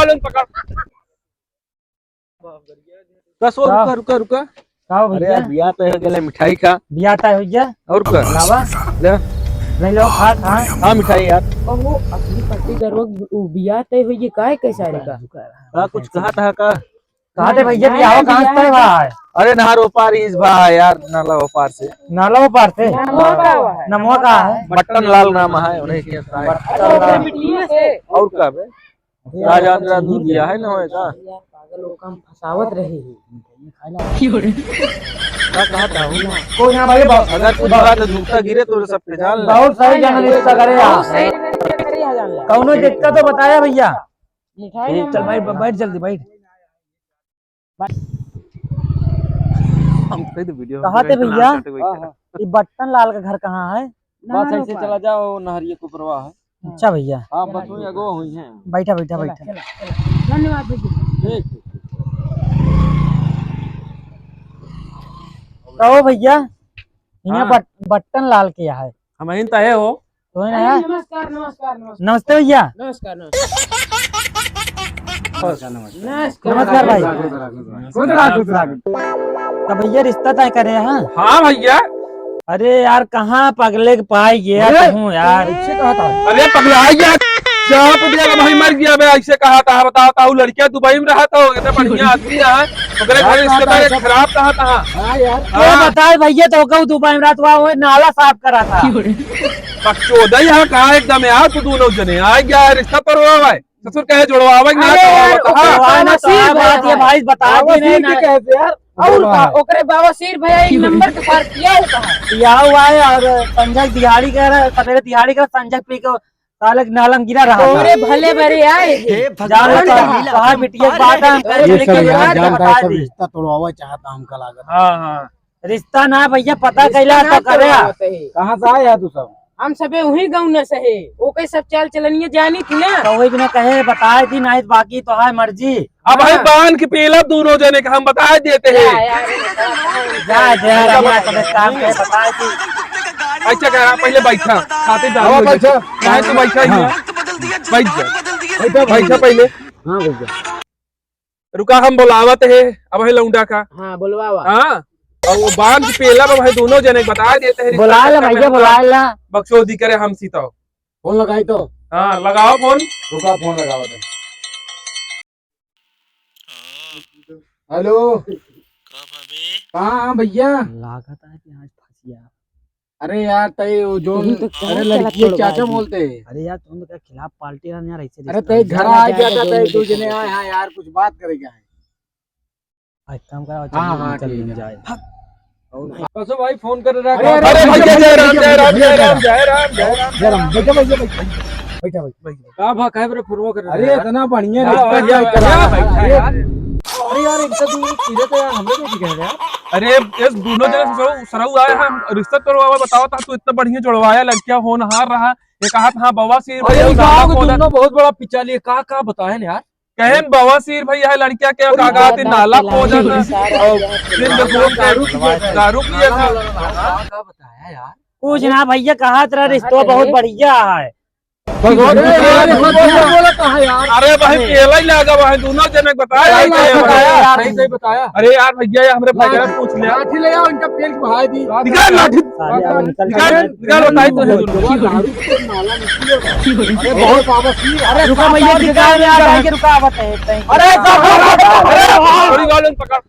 वालों पकड़। कसो रुका रुका रुका। अरे यार बिया पे गेले मिठाई खा। बिया तय हो गया और का लावा ले नहीं लो खा खा। हां मिठाई यार। वो असली पट्टी करो बिया तय हुई काय कैसा रहेगा कुछ कहा था का कहा थे भैया बिया हो कहां से भाई? अरे नहर ओपार इस भाई यार नाला ओपार से नाला वो पार से नमवा का है बट्टन लाल नाम है उन्हें के और का बे राजेंद्र दूध दिया है ना होएगा पागल लोग हम फसावत रहे क्या कहता हूं कोई ना भाई अगर कुछ बात झूठा गिरे तो सब पे जान ले। बहुत सही जर्नलिस्ट करे यार कौनो दिक्कत तो बताया भैया। चल भाई बैठ जल्दी बैठ। हम पे तो वीडियो कहाँ थे भैया? ये बट्टन लाल का घर कहाँ है? बस ऐसे चला जाओ नहरिया को परवाह है। अच्छा भैया हां बस वही अगो हुई है। बैठा बैठा बैठा। धन्यवाद भैया। ठीक तो भैया यहाँ बट्टन लाल किया है हम इन तय हो तो है ना। नमस्कार नमस्कार नमस्कार नमस्ते भैया। नमस्कार नमस्कार भाई। तो भैया रिश्ता तय करे हैं? हां भैया। अरे यार कहाँ पगले के पाई गया हूँ यार। अरे पगला गया जहाँ पे दिया भाई मर गया बे ऐसे कहा था बताता हूँ लड़कियां दुबई में रहा था इतना बढ़िया आदमी है ओकरे घर रिश्तेदार खराब कहा था। हां यार वो बताए भैया तो कहूँ दुबई में रात वो नाला साफ करा था। चौदह यहाँ कहा एकदम यार तू दोनों जने आ गया रिश्ता परवा है ससुर कहे जुड़वावे भाई बता यार और ओकरे बाबा शेर भैया एक नंबर के पार किया हुआ है और संजय दिहाड़ी कर सवेरे दिहाड़ी कर संजय पी के साले नालम गिरा रहा था। अरे भले भले आए कहा बिटिया बात रिश्ता तोड़वावा चाहता हमका लागत। हाँ हाँ रिश्ता ना भैया पता कैला तो करे। कहाँ से आया तू सब? हम सबे वही गाँव न सहे ओके सब चाल चलनिया जानी थी ना तो वही बिना कहे बताए थी नहीं बाकी तो है मर्जी। अब भाई बांध के पीला दोनों जने का हम बता देते हैं। काम के बताए थी अच्छा कहा पहले बैठा खाते बैठा तो बैठा ही बैठ जा बैठा पहले। हाँ भैया रुका हम बुलावत है अब है लौंडा का। हाँ बोलवा हाँ और वो बांध के पेला में भाई दोनों जने बता देते हैं। बुला ला भैया बुला ला बक्सोदी करे हम सीता फोन लगाई तो हाँ लगाओ फोन। रुका फोन लगाओ। हेलो कहाँ भैया? लागत है कि आज फंसिया। अरे यार तय जो अरे लड़की चाचा बोलते हैं। अरे यार तुम के खिलाफ पार्टी यार ऐसे। अरे तय घर आ गया था तय दो जने आए हैं यार कुछ बात करेगा है। काम करा हाँ हाँ चल जाए। कसो भाई फोन कर रहा अरे, है। अरे, अरे भैया जय राम जय राम जय राम जय राम जय राम जरा बैठा भैया बैठा भाई। का भा कहे रे फुरवो कर अरे इतना बढ़िया हाँ, रिश्ता भैया, करा भैया, है। अरे यार एक तो सीधे तो यार हमने नहीं कह रहे यार। अरे ये दोनों जगह से सरऊ आया हम रिश्ता तोड़वा बताओ था तू इतना बढ़िया जुड़वाया लड़कियां होनहार रहा ये कहा था हाँ बवासीर भैया बहुत बड़ा पिचाली का बताए ना यार। कहे बवासीर भैया है लड़कियां क्या कहा थी नाला खोजा था और फिर दारू पिया था। बताया यार कुछ ना भैया कहा तेरा रिश्ता बहुत बढ़िया है। अरे भाई पेला ही लगा भाई दोनों जने बताया। सही बताया। अरे यार भैया हमरे भाई ने पूछ लिया लाठी ले आओ इनका पेड़ की बहाई दी। निकाल लाठी निकाल बताई तो है अरे बहुत पावसी। अरे रुका भैया रुका बताए। अरे थोड़ी गाल पकड़